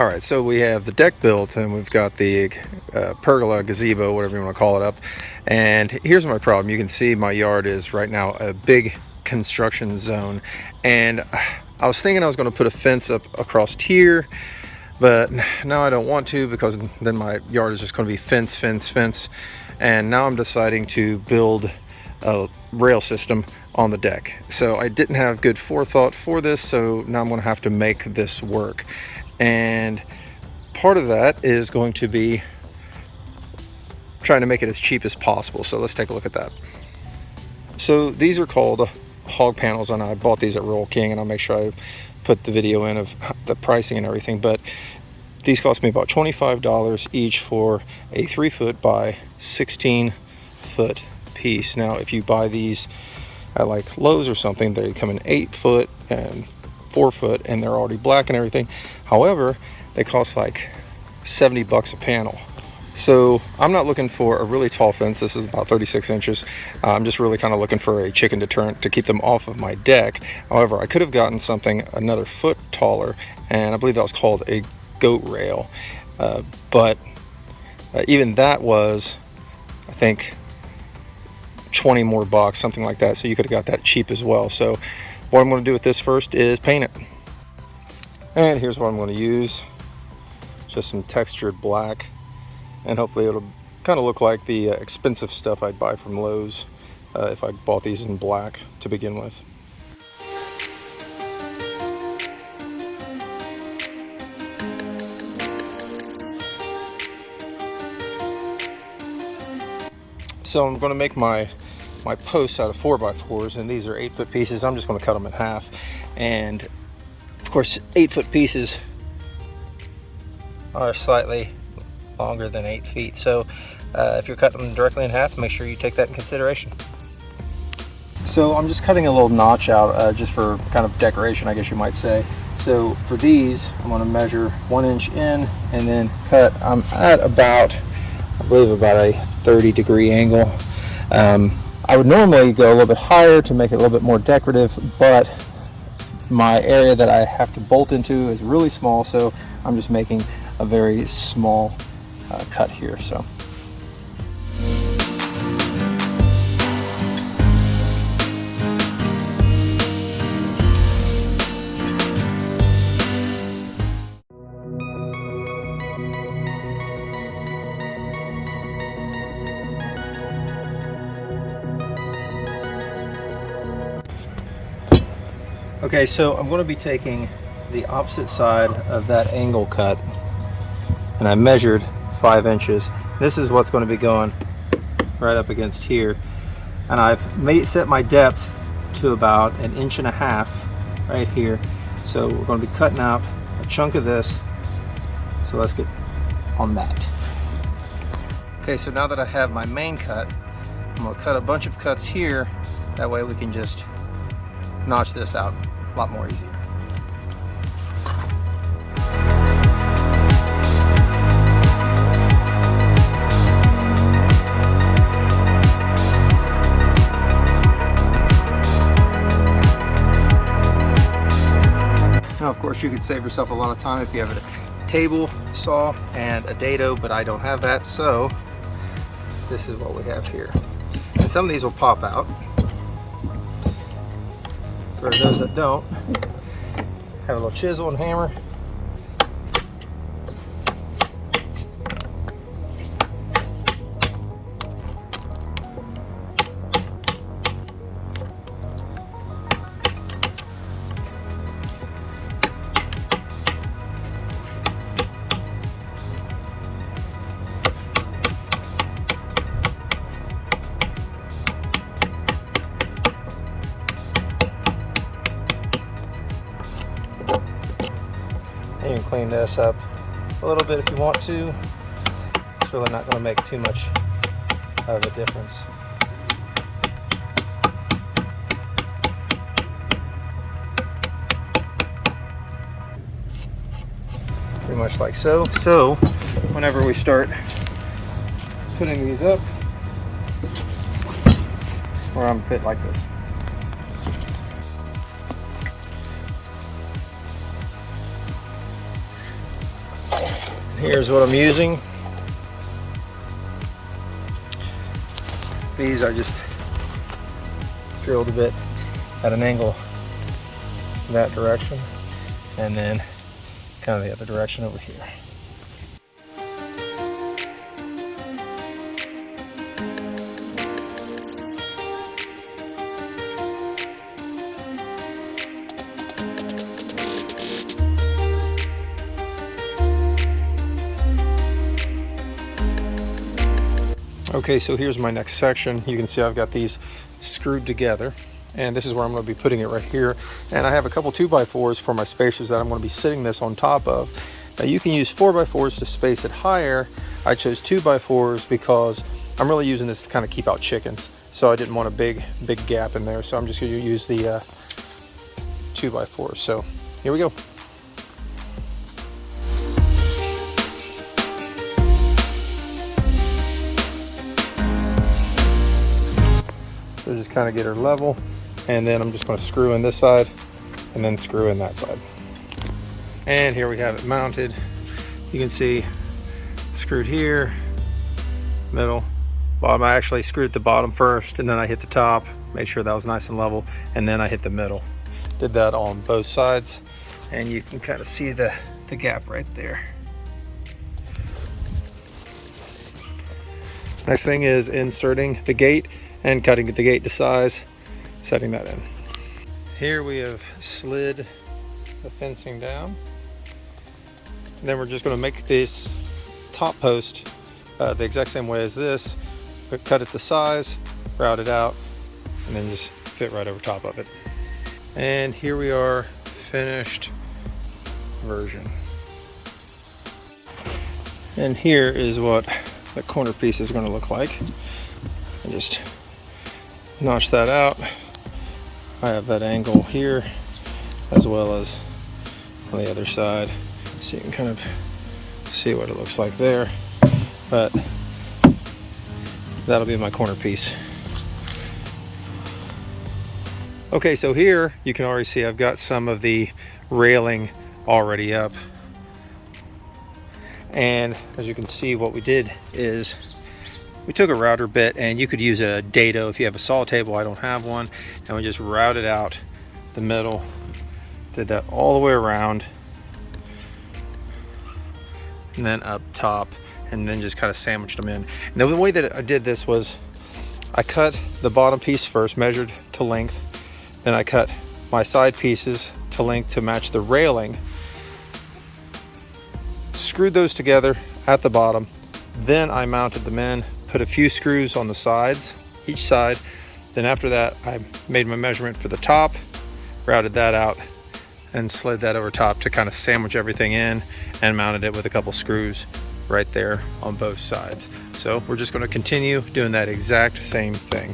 Alright, so we have the deck built and we've got the pergola, gazebo, whatever you want to call it up. And here's my problem. You can see my yard is right now a big construction zone. And I was thinking I was going to put a fence up across here, but now I don't want to, because then my yard is just going to be fence, fence, fence. And now I'm deciding to build a rail system on the deck. So I didn't have good forethought for this, so now I'm going to have to make this work. And part of that is going to be trying to make it as cheap as possible. So let's take a look at that. So these are called hog panels, and I bought these at Royal King, and I'll make sure I put the video in of the pricing and everything. But these cost me about $25 each for a 3-foot by 16-foot piece. Now if you buy these at like Lowe's or something, they come in 8-foot and 4-foot, and they're already black and everything. However, they cost like 70 bucks a panel. So I'm not looking for a really tall fence. This is about 36 inches. I'm just really kind of looking for a chicken deterrent to keep them off of my deck. However, I could have gotten something another foot taller, and I believe that was called a goat rail. But even that was, I think, 20 more bucks, something like that. So you could have got that cheap as well. So what I'm going to do with this first is paint it. And here's what I'm going to use. Just some textured black. And hopefully it'll kind of look like the expensive stuff I'd buy from Lowe's if I bought these in black to begin with. So I'm going to make my posts out of 4x4s, and these are 8-foot pieces. I'm just going to cut them in half. And of course, 8-foot pieces are slightly longer than 8 feet. So if you're cutting them directly in half, make sure you take that in consideration. So I'm just cutting a little notch out just for kind of decoration, I guess you might say. So for these, I'm going to measure 1 inch in and then cut. I'm at about, I believe, about a 30-degree angle. I would normally go a little bit higher to make it a little bit more decorative, but my area that I have to bolt into is really small, so I'm just making a very small cut here. So okay, so I'm going to be taking the opposite side of that angle cut, and I measured 5 inches. This is what's going to be going right up against here, and I've set my depth to about 1.5 inches right here. So we're going to be cutting out a chunk of this. So let's get on that. Okay, so now that I have my main cut, I'm going to cut a bunch of cuts here. That way we can just notch this out a lot more easier. Now, of course, you could save yourself a lot of time if you have a table saw and a dado, but I don't have that, so this is what we have here. And some of these will pop out. For those that don't, have a little chisel and hammer. You can clean this up a little bit if you want to. It's really not going to make too much of a difference. Pretty much like so. So whenever we start putting these up, or I'm fit like this. Here's what I'm using. These I just drilled a bit at an angle that direction, and then kind of the other direction over here. Okay, so here's my next section. You can see I've got these screwed together, and this is where I'm going to be putting it right here. And I have a couple 2x4s for my spacers that I'm going to be sitting this on top of. Now you can use 4x4s to space it higher. I chose 2x4s because I'm really using this to kind of keep out chickens. So I didn't want a big gap in there. So I'm just going to use the 2x4s. So here we go. So just kind of get her level, and then I'm just going to screw in this side and then screw in that side. And here we have it mounted. You can see screwed here, middle, bottom. I actually screwed the bottom first, and then I hit the top, made sure that was nice and level, and then I hit the middle. Did that on both sides, and you can kind of see the gap right there. Next thing is inserting the gate and cutting the gate to size, setting that in. Here we have slid the fencing down. And then we're just going to make this top post the exact same way as this, but cut it to size, route it out, and then just fit right over top of it. And here we are, finished version. And here is what the corner piece is going to look like. And just notch that out. I have that angle here as well as on the other side, so you can kind of see what it looks like there. But that'll be my corner piece. Okay, so here you can already see I've got some of the railing already up, and as you can see, what we did is we took a router bit, and you could use a dado if you have a saw table. I don't have one. And we just routed out the middle, did that all the way around, and then up top, and then just kind of sandwiched them in. And the way that I did this was I cut the bottom piece first, measured to length, then I cut my side pieces to length to match the railing, screwed those together at the bottom, then I mounted them in, put a few screws on the sides, each side. Then after that, I made my measurement for the top, routed that out, and slid that over top to kind of sandwich everything in, and mounted it with a couple screws right there on both sides. So we're just going to continue doing that exact same thing.